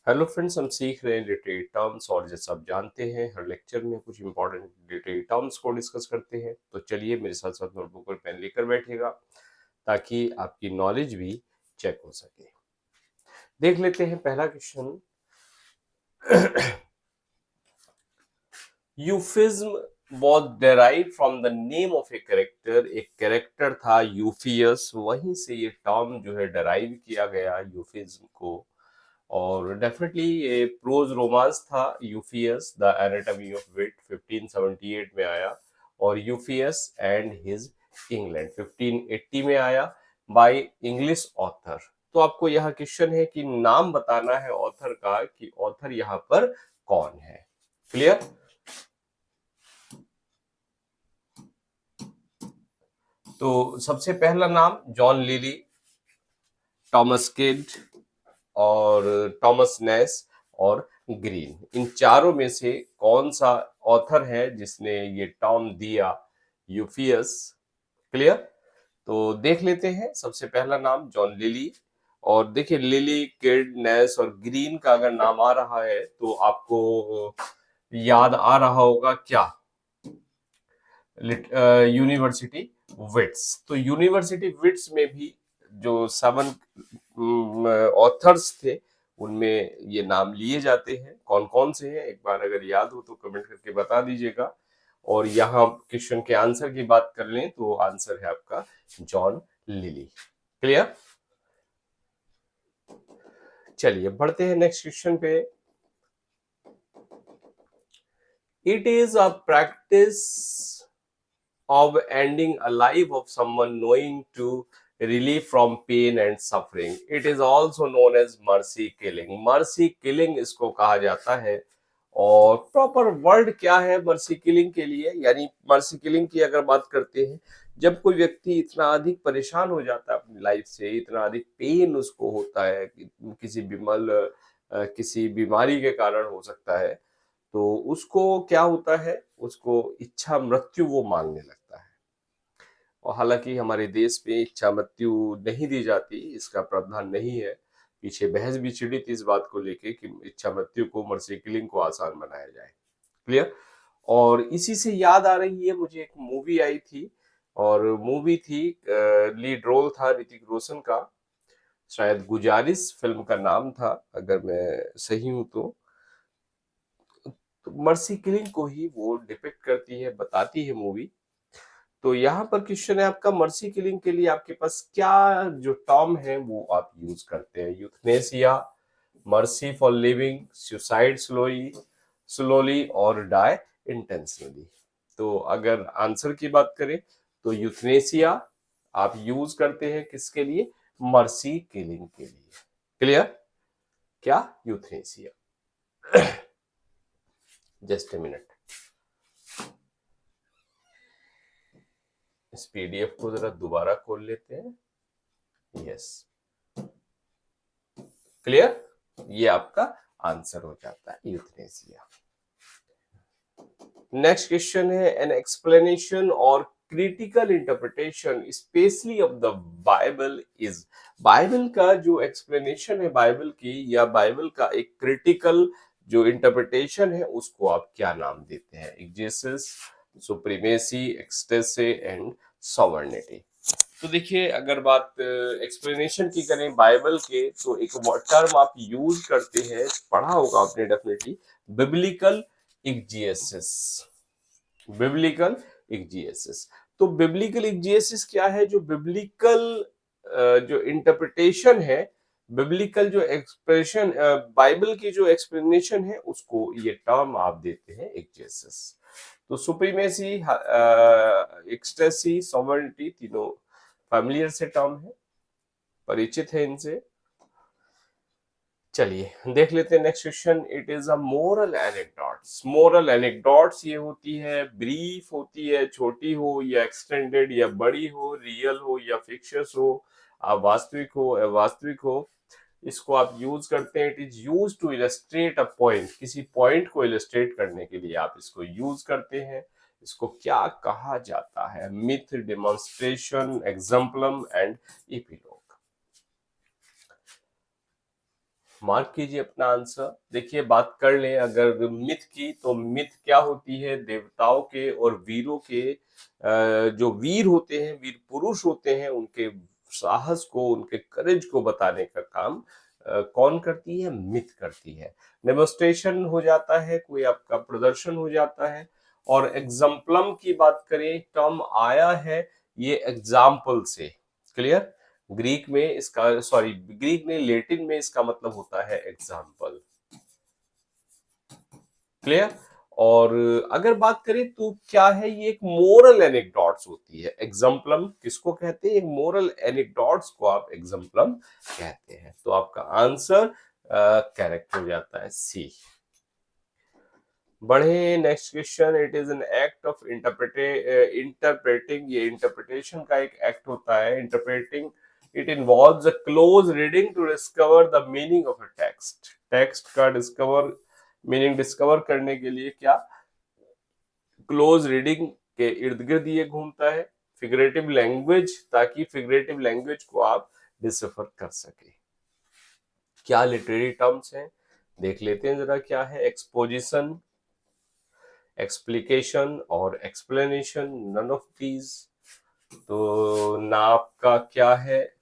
Hello friends, हम सीख रहे हैं लिटरेरी टर्म्स और जैसा आप जानते हैं हर लेक्चर में कुछ इंपॉर्टेंट लिटरेरी टर्म्स को डिस्कस करते हैं। तो चलिए मेरे साथ साथ नोटबुक और पेन लेकर बैठिएगा ताकि आपकी नॉलेज भी चेक हो सके। देख लेते हैं पहला question. Euphuism was derived from the name of a character. एक कैरेक्टर था यूफियस, वहीं से ये टर्म जो है डराइव किया गया यूफिज्म को। और डेफिनेटली ये प्रोज रोमांस था यूफियस द एनाटॉमी ऑफ विट 1578 में आया, और यूफियस एंड हिज इंग्लैंड 1580 में आया बाय इंग्लिश ऑथर। तो आपको यह क्वेश्चन है कि नाम बताना है ऑथर का कि ऑथर यहाँ पर कौन है। क्लियर? तो सबसे पहला नाम जॉन लिली, टॉमस किड और टॉमस नेस और ग्रीन। इन चारों में से कौन सा ऑथर है जिसने ये टर्म दिया यूफियस? क्लियर? तो देख लेते हैं। सबसे पहला नाम जॉन लिली, और देखिए लिली, किड, नेस और ग्रीन का अगर नाम आ रहा है तो आपको याद आ रहा होगा क्या? University wits. तो यूनिवर्सिटी विट्स में भी जो 7 ऑथर्स थे उनमें ये नाम लिए जाते हैं। कौन कौन से हैं एक बार अगर याद हो तो कमेंट करके बता दीजिएगा। और यहाँ क्वेश्चन के आंसर की बात कर लें तो आंसर है आपका जॉन लिली। क्लियर? चलिए बढ़ते हैं नेक्स्ट क्वेश्चन पे। It is a practice of ending a life of someone knowing to relieve from pain and suffering. It is also known as mercy killing. mercy killing इसको कहा जाता है। और proper word क्या है मर्सी किलिंग के लिए? यानी मर्सी किलिंग की अगर बात करते हैं, जब कोई व्यक्ति इतना अधिक परेशान हो जाता है अपनी लाइफ से, इतना अधिक पेन उसको होता है, किसी बीमारी के कारण हो सकता है, तो उसको क्या होता है, उसको इच्छा मृत्यु वो मांगने लगता है। और हालांकि हमारे देश में इच्छा मृत्यु नहीं दी जाती, इसका प्रावधान नहीं है। पीछे बहस भी छिड़ी थी इस बात को लेके कि इच्छा मृत्यु को, मर्सी किलिंग को आसान बनाया जाए। क्लियर? और इसी से याद आ रही है मुझे, एक मूवी आई थी, और मूवी थी, लीड रोल था ऋतिक रोशन का, शायद गुजारिश फिल्म का नाम था अगर मैं सही हूं तो मर्सी किलिंग को ही वो डिपिक्ट करती है, बताती है मूवी। तो यहाँ पर क्वेश्चन है आपका, मर्सी किलिंग के लिए आपके पास क्या जो टर्म है वो आप यूज करते हैं? Euthanasia, mercy for living, suicide slowly और डाई इंटेंशनली। तो अगर आंसर की बात करें तो यूथनेसिया आप यूज करते हैं किसके लिए? मर्सी किलिंग के लिए। क्लियर? क्या? यूथनेसिया। जस्ट ए मिनट, इस पीडीएफ को जरा दोबारा खोल लेते हैं। Yes, clear? ये आपका आंसर हो जाता है यूथनेसिया। नेक्स्ट क्वेश्चन है, एन एक्सप्लेनेशन और critical interpretation specially of the Bible is. Bible का जो एक्सप्लेनेशन है बाइबल की, या बाइबल का एक क्रिटिकल जो इंटरप्रिटेशन है, उसको आप क्या नाम देते हैं? एक्जेसिस, सुप्रीमेसी, एक्सटेसे एंड सॉवर्निटी। तो देखिए अगर बात एक्सप्लेनेशन की करें बाइबल के, तो एक टर्म आप यूज करते हैं, पढ़ा होगा आपने डेफिनेटली, बिब्लिकल एक्जेसिस। बिब्लिकल एक्जेसिस। तो बिब्लिकल एक्जेसिस क्या है? जो बिब्लिकल जो इंटरप्रिटेशन है, बिब्लिकल जो एक्सप्रेशन, बाइबल की जो एक्सप्लेनेशन है, उसको ये टर्म आप देते हैं एक्जेसिस। तो सुप्रीमेसी, एक्सटेसी, सॉवरेनिटी तीनों फैमिलियर से टर्म है, परिचित है इनसे। चलिए देख लेते हैं next question. It is a moral anecdotes. Moral anecdotes ये होती है, ब्रीफ होती है, छोटी हो या एक्सटेंडेड या बड़ी हो, रियल हो या फिक्शियस हो, वास्तविक हो अवास्तविक हो, इसको आप यूज करते हैं। It is use to illustrate a point. किसी पॉइंट को इलस्ट्रेट करने के लिए आप इसको यूज करते हैं। इसको क्या कहा जाता है? Myth, demonstration, exemplum and epilogue. Mark कीजिए अपना आंसर। देखिए बात कर लें अगर मिथ की, तो मिथ क्या होती है? देवताओं के और वीरों के जो वीर होते हैं, वीर पुरुष होते हैं, उनके साहस को, उनके करेज को बताने का काम कौन करती है? मिथ करती है। डेमोस्ट्रेशन हो जाता है, कोई आपका प्रदर्शन हो जाता है। और एग्जाम्पलम की बात करें, टर्म आया है ये एग्जाम्पल से। क्लियर? ग्रीक में इसका, सॉरी ग्रीक में, लेटिन में इसका मतलब होता है एग्जाम्पल। क्लियर? और अगर बात करें तो क्या है, ये एक मोरल एनेक्डोट्स होती है। एग्जाम्पलम किसको कहते हैं? एक मोरल एनेक्डोट्स को आप एग्जाम्पलम कहते हैं। तो आपका आंसर करेक्ट हो जाता है सी। बढ़े next question. It is an act of interpreting. ये इंटरप्रिटेशन का एक एक्ट होता है। Interpreting it involves a close reading to discover the meaning of a text. Text का मीनिंग डिस्कवर करने के लिए क्या क्लोज रीडिंग के इर्द गिर्द ये घूमता है। फिगरेटिव लैंग्वेज, ताकि फिगरेटिव लैंग्वेज को आप डिसफर कर सके। क्या लिटरेरी टर्म्स हैं देख लेते हैं जरा। क्या है? एक्सपोजिशन, एक्सप्लिकेशन और एक्सप्लेनेशन, नन ऑफ दीज। तो ना आपका क्या है?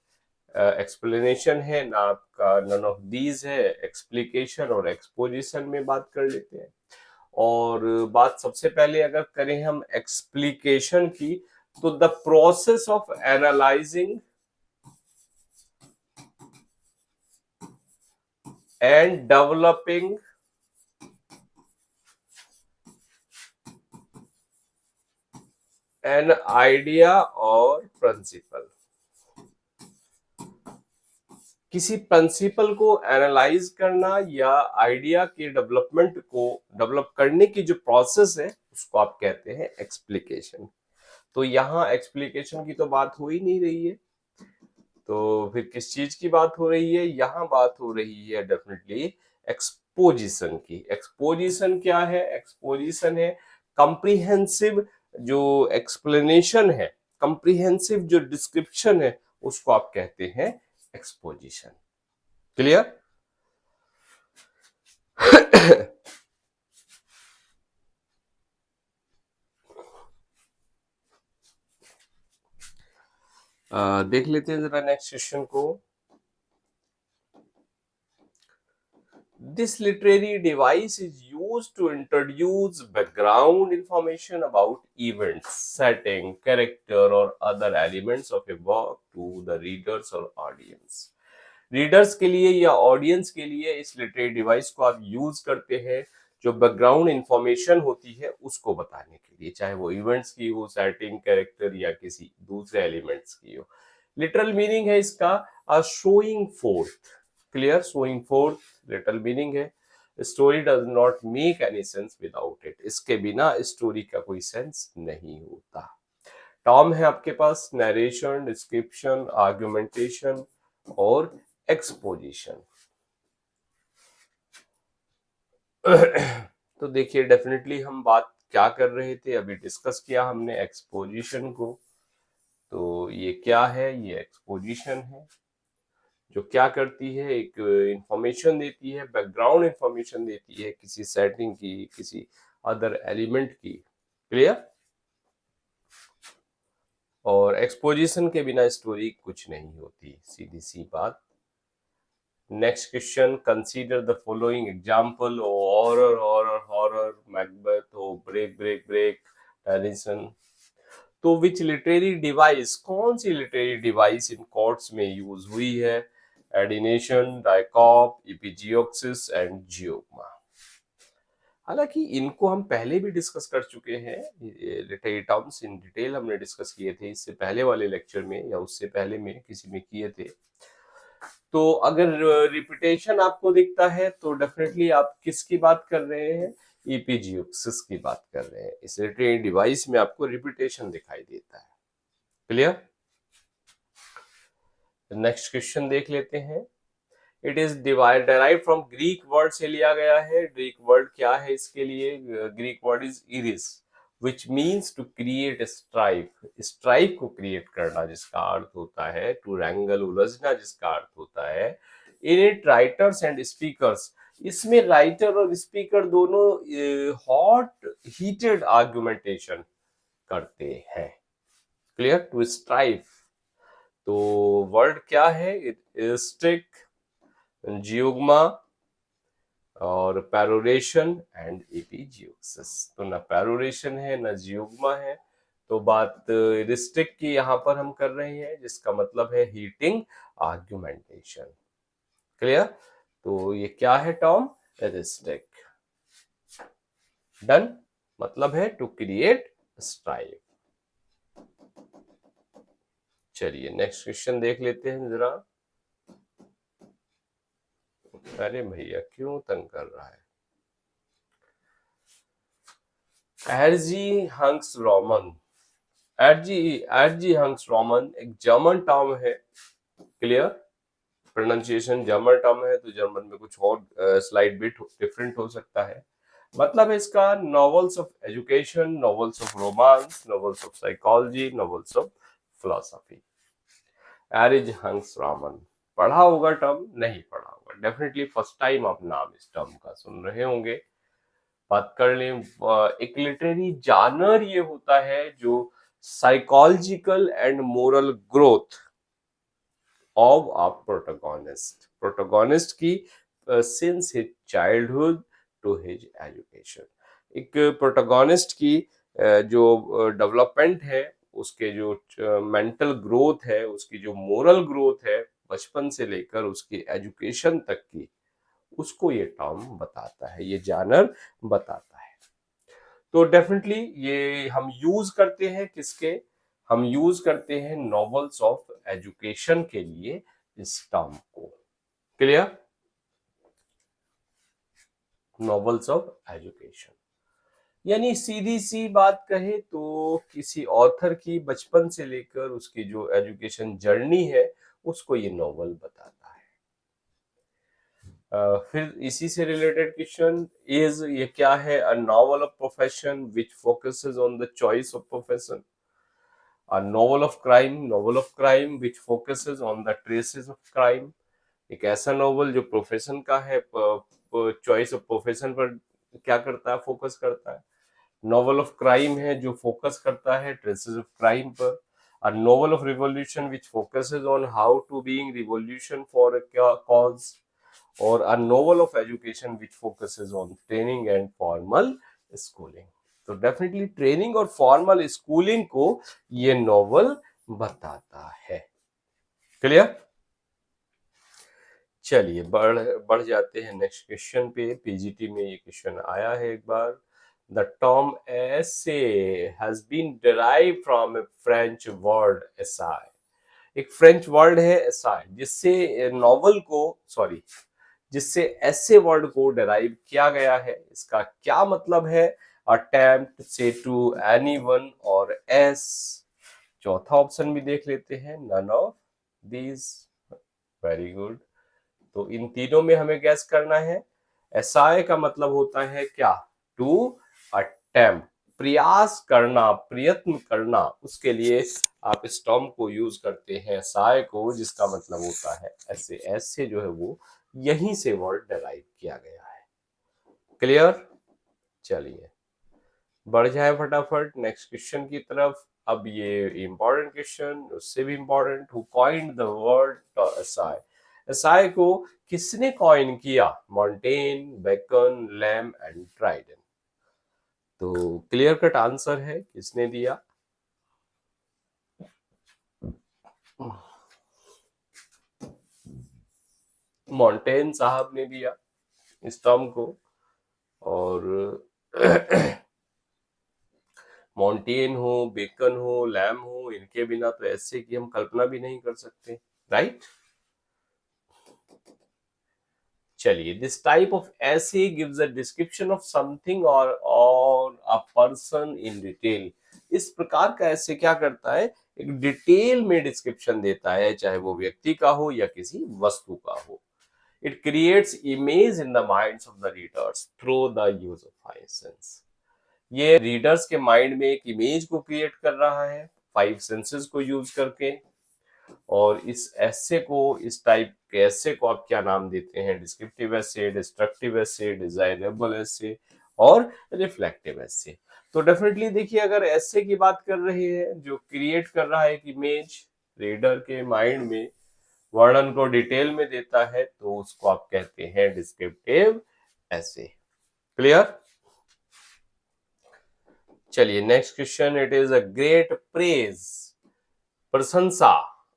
एक्सप्लेनेशन है, ना आपका नन ऑफ दीज है। एक्सप्लिकेशन और एक्सपोजिशन में बात कर लेते हैं। और बात सबसे पहले अगर करें हम एक्सप्लिकेशन की, तो the process of analysing and developing an idea और प्रिंसिपल। किसी प्रिंसिपल को एनालाइज करना या आइडिया के डेवलपमेंट को डेवलप करने की जो प्रोसेस है, उसको आप कहते हैं एक्सप्लिकेशन। तो यहाँ एक्सप्लिकेशन की तो बात हो ही नहीं रही है, तो फिर किस चीज की बात हो रही है? यहाँ बात हो रही है डेफिनेटली एक्सपोजिशन की। एक्सपोजिशन क्या है? एक्सपोजिशन है कंप्रीहेंसिव जो एक्सप्लेनेशन है, कंप्रीहेंसिव जो डिस्क्रिप्शन है, उसको आप कहते हैं एक्सपोजिशन। क्लियर? देख लेते हैं जरा नेक्स्ट क्वेश्चन को। This literary device is used to introduce background information about events, setting, character, or other elements of a work to the readers or audience. Readers के लिए या ऑडियंस के लिए इस लिटरेरी डिवाइस को आप यूज करते हैं जो बैकग्राउंड इंफॉर्मेशन होती है उसको बताने के लिए, चाहे वो इवेंट्स की हो, सेटिंग, कैरेक्टर या किसी दूसरे एलिमेंट्स की हो। लिटरल मीनिंग है इसका showing forth. Clear? Showing forth literal meaning है। Story does not make any sense without it. इसके बिना स्टोरी का कोई सेंस नहीं होता। टर्म है आपके पास नरेशन, डिस्क्रिप्शन, आर्गुमेंटेशन और एक्सपोजिशन। तो देखिए डेफिनेटली हम बात क्या कर रहे थे, अभी डिस्कस किया हमने एक्सपोजिशन को। तो ये क्या है? ये एक्सपोजिशन है जो क्या करती है, एक इंफॉर्मेशन देती है, बैकग्राउंड इंफॉर्मेशन देती है किसी सेटिंग की, किसी अदर एलिमेंट की। क्लियर? और एक्सपोजिशन के बिना स्टोरी कुछ नहीं होती, सीधी सी बात। Next question. Consider the following example. Horror, horror, horror, Macbeth, हो ब्रेक ब्रेक ब्रेक, टेनिसन। तो विच लिटरेरी डिवाइस, कौन सी लिटरेरी डिवाइस इन कोर्ट्स में यूज हुई है? एडिनेशन, डाइकॉप, इपिजियोक्सिस एंड जियोग्मा। हालांकि इनको हम पहले भी डिस्कस कर चुके हैं, लिटरेरी टर्म्स इन डिटेल हमने डिस्कस किए थे इससे पहले वाले लेक्चर में, या उससे पहले में किसी में किए थे। तो अगर रिपीटेशन आपको दिखता है तो डेफिनेटली आप किसकी बात कर रहे हैं? ईपीजीओक्सिस की बात कर रहे हैं। इस लिटरेरी डिवाइस में आपको रिपीटेशन दिखाई देता है। क्लियर? नेक्स्ट क्वेश्चन देख लेते हैं। It is derive from Greek word से लिया गया है। ग्रीक वर्ड क्या है इसके लिए? Greek word is Eris which means to create strife. Strife को क्रिएट करना जिसका अर्थ होता है, टू रैंगल, उलझना जिसका अर्थ होता है। In it writers and speakers, इसमें राइटर और स्पीकर दोनों हॉट हीटेड आर्गुमेंटेशन करते हैं। क्लियर? टू स्ट्राइव, तो वर्ड क्या है? स्टिक, जियोग्मा और पेरोरेशन एंड एपिजियोसिस। तो ना पेरोरेशन है ना जियोग्मा है, तो बात रिस्टिक की यहाँ पर हम कर रहे हैं, जिसका मतलब है हीटिंग आर्गुमेंटेशन। क्लियर? तो ये क्या है टर्म? रिस्टिक। डन, मतलब है टू क्रिएट स्ट्राइव। चलिए नेक्स्ट क्वेश्चन देख लेते हैं जरा। अरे भैया क्यों तंग कर रहा है? एर्जी हंक्स रोमन, एर्जी हंक्स रोमन एक जर्मन टर्म है। क्लियर? प्रोनाउंसिएशन जर्मन टर्म है, तो जर्मन में कुछ और स्लाइड बिट डिफरेंट हो सकता है। मतलब है इसका novels of education, novels of romance, novels of psychology, novels of philosophy. एरिज hunks Raman, पढ़ा होगा टर्म? नहीं पढ़ा होगा, डेफिनेटली फर्स्ट टाइम आप नाम इस टर्म का सुन रहे होंगे। बात कर लें, एक लिटरेरी जानर ये होता है जो psychological and moral growth of a protagonist, protagonist की since his childhood to his education. एक प्रोटोगोनिस्ट की जो डेवलपमेंट है, उसके जो मेंटल ग्रोथ है, उसकी जो मोरल ग्रोथ है, बचपन से लेकर उसकी एजुकेशन तक की, उसको ये टर्म बताता है, ये जानर बताता है। तो डेफिनेटली ये हम यूज करते हैं किसके? हम यूज करते हैं नॉवेल्स ऑफ एजुकेशन के लिए इस टर्म को। क्लियर? नॉवेल्स ऑफ एजुकेशन यानी सीधी सी बात कहे तो किसी ऑथर की बचपन से लेकर उसकी जो एजुकेशन जर्नी है, उसको ये नॉवल बताता है। फिर इसी से रिलेटेड क्वेश्चन इज, ये क्या है? अ novel of profession which focuses on the choice of profession. A novel of crime, novel of crime which focuses on the traces of crime। एक ऐसा नॉवल जो प्रोफेशन का है, चॉइस ऑफ प्रोफेशन पर क्या करता है? फोकस करता है। नॉवल ऑफ क्राइम है जो फोकस करता है ट्रेसेस ऑफ क्राइम पर। A novel of revolution which focuses on how to being revolution for a cause. और a novel of education which focuses on training and formal schooling. तो definitely training और formal schooling को ये novel बताता है। Clear? चलिए बढ़ जाते हैं नेक्स्ट क्वेश्चन पे। पीजीटी में ये क्वेश्चन आया है एक बार। The term essay has been derived from a French word essai. एक फ्रेंच वर्ड है एसाई, जिससे नॉवल को जिससे ऐसे वर्ड को डिराइव किया गया है। इसका क्या मतलब है? अटेम्प्ट, से टू एनीवन और एस। चौथा ऑप्शन भी देख लेते हैं, none of these. Very good. तो इन तीनों में हमें गैस करना है। एसाई का मतलब होता है क्या? टू अटेम्प्ट, प्रयास करना, प्रयत्न करना। उसके लिए आप इस टर्म को यूज करते हैं एसाई को, जिसका मतलब होता है ऐसे। ऐसे जो है वो यहीं से वर्ड डिराइव किया गया है। क्लियर? चलिए बढ़ जाए फटाफट नेक्स्ट क्वेश्चन की तरफ। अब ये इंपॉर्टेंट क्वेश्चन, उससे भी important, who coined the word acai. Acai को किसने कॉइन किया? मॉन्टेन, बेकन, लैम एंड ड्राइडन। तो क्लियर कट आंसर है, किसने दिया? मॉन्टेन साहब ने दिया इस टर्म को। और मॉन्टेन हो, बेकन हो, लैम हो, इनके बिना तो ऐसे की हम कल्पना भी नहीं कर सकते। राइट? चलिए, दिस टाइप ऑफ ऐसे gives a description of something और अ पर्सन इन डिटेल। इस प्रकार का ऐसे क्या करता है? एक डिटेल में डिस्क्रिप्शन देता है, चाहे वो व्यक्ति का हो या किसी वस्तु का हो। It creates image in the minds of the readers through the use of five sense. ये रीडर्स के माइंड में एक इमेज को क्रिएट कर रहा है फाइव सेंसेस को यूज करके। और इस एसे को, इस टाइप के एसे को आप क्या नाम देते हैं? डिस्क्रिप्टिव एसे, डिस्ट्रक्टिव एसे, डिजायरेबल एसे और रिफ्लेक्टिव एसे। तो डेफिनेटली देखिए, अगर एसे की बात कर रहे हैं जो क्रिएट कर रहा है एक इमेज रीडर के माइंड में, वर्णन को डिटेल में देता है, तो उसको आप कहते हैं डिस्क्रिप्टिव एसे। क्लियर? चलिए next question, it is a great praise, प्रशंसा,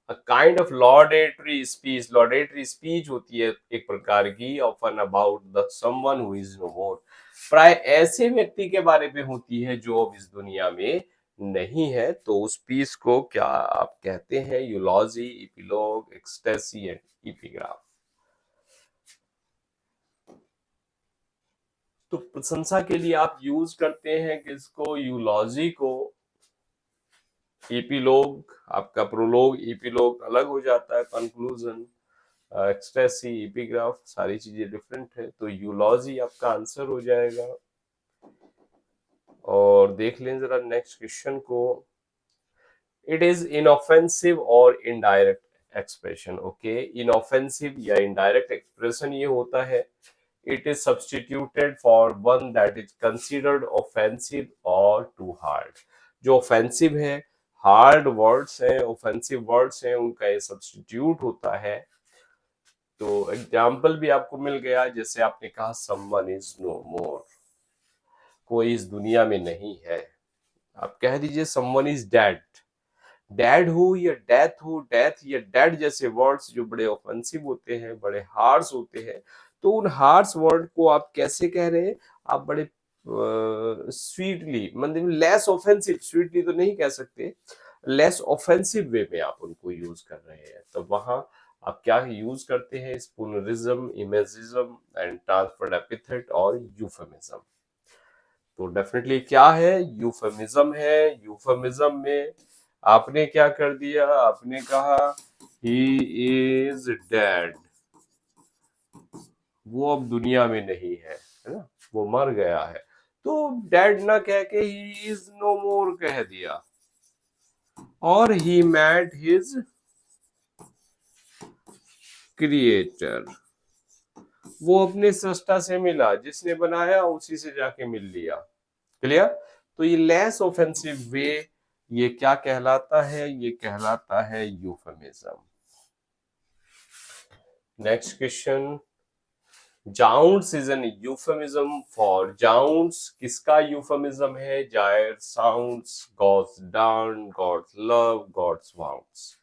a kind of laudatory speech. Laudatory speech होती है एक प्रकार की, often about the someone who is no more, प्राय ऐसे व्यक्ति के बारे में होती है जो अब इस दुनिया में नहीं है। तो उस पीस को क्या आप कहते हैं? यूलॉजी, इपिलॉग, एक्सटेसी एंड इपिग्राफ। तो प्रशंसा के लिए आप यूज करते हैं किसको? यूलॉजी को। एपिलोग, आपका प्रोलोग, एपिलोग अलग हो जाता है, कंक्लूजन, एक्सटेसी, एपिग्राफ, सारी चीजें डिफरेंट है। तो यूलॉजी आपका आंसर हो जाएगा। और देख लें जरा नेक्स्ट क्वेश्चन को, इट इज इनऑफेंसिव और इनडायरेक्ट एक्सप्रेशन। ओके, इनऑफेंसिव या इनडायरेक्ट एक्सप्रेशन ये होता है, it is substituted for one that is considered offensive or too hard। जो offensive है, hard words हैं, offensive words हैं, उनका ये substitute होता है। तो एग्जाम्पल भी आपको मिल गया, जैसे आपने कहा someone is no more, कोई इस दुनिया में नहीं है। आप कह दीजिए someone is dead, डैड हो या डेथ हो, डेथ या डेड जैसे वर्ड्स जो बड़े ऑफेंसिव होते हैं, बड़े हार्श होते हैं, तो उन हार्श वर्ड को आप कैसे कह रहे हैं? आप बड़े स्वीटली, मतलब लेस ऑफेंसिव, स्वीटली तो नहीं कह सकते, लेस ऑफेंसिव वे में आप उनको यूज कर रहे हैं। तो वहां आप क्या यूज करते हैं? स्पूनरिज्म, इमेजिज्म एंड ट्रांसफर्ड एपिथेट और यूफेमिज्म। तो डेफिनेटली क्या है? यूफेमिज्म है। यूफेमिज्म में आपने क्या कर दिया? आपने कहा ही इज डेड, वो अब दुनिया में नहीं है ना, वो मर गया है। तो डेड ना कह के ही इज नो मोर कह दिया, और ही मेट हिज क्रिएटर, वो अपने सृष्टा से मिला, जिसने बनाया उसी से जाके मिल लिया। क्लियर? तो ये लेस ऑफेंसिव वे, ये क्या कहलाता है? ये कहलाता है euphemism. Next question, zounds is an euphemism for, zounds किसका यूफेमिज्म है? जायर sounds, God's down, God's love, God's wounds.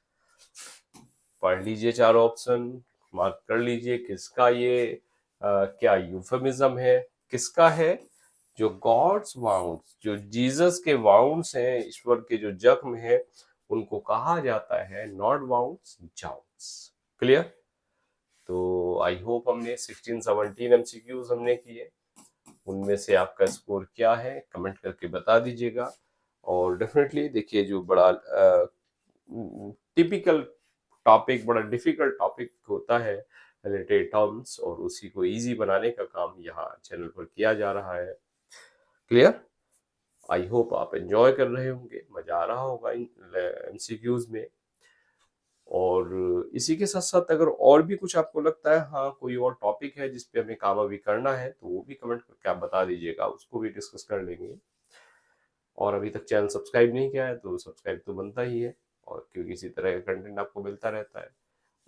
पढ़ लीजिए चारों ऑप्शन, मार्क कर लीजिए किसका ये क्या यूफेमिज्म है, किसका है? जो गॉड्स वाउंड्स, जो जीसस के वाउंड्स हैं, ईश्वर के जो जख्म है, उनको कहा जाता है नॉट वाउंड्स, जाउंट्स। क्लियर? तो आई होप हमने 16-17 MCQs हमने किए, उनमें से आपका स्कोर क्या है कमेंट करके बता दीजिएगा। और डेफिनेटली देखिए, जो बड़ा टिपिकल टॉपिक, बड़ा डिफिकल्ट टॉपिक होता है रिलेटेड टर्म्स, और उसी को इजी बनाने का काम यहाँ चैनल पर किया जा रहा है। क्लियर? आई होप आप एंजॉय कर रहे होंगे, मजा आ रहा होगा इन MCQs में। और इसी के साथ साथ अगर और भी कुछ आपको लगता है, हाँ कोई और टॉपिक है जिसपे हमें काम अभी करना है, तो वो भी कमेंट करके आप बता दीजिएगा, उसको भी डिस्कस कर लेंगे। और अभी तक चैनल सब्सक्राइब नहीं किया है तो सब्सक्राइब तो बनता ही है, और क्योंकि इसी तरह का कंटेंट आपको मिलता रहता है।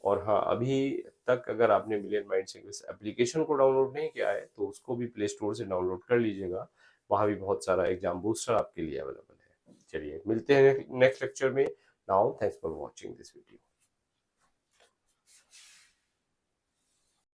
और हाँ, अभी तक अगर आपने मिलियन माइंड्स इंग्लिश एप्लीकेशन को डाउनलोड नहीं किया है तो उसको भी प्ले स्टोर से डाउनलोड कर लीजिएगा, वहाँ भी बहुत सारा एग्जाम बूस्टर आपके लिए अवेलेबल है। चलिए मिलते हैं नेक्स्ट लेक्चर में। Now thanks for watching this video.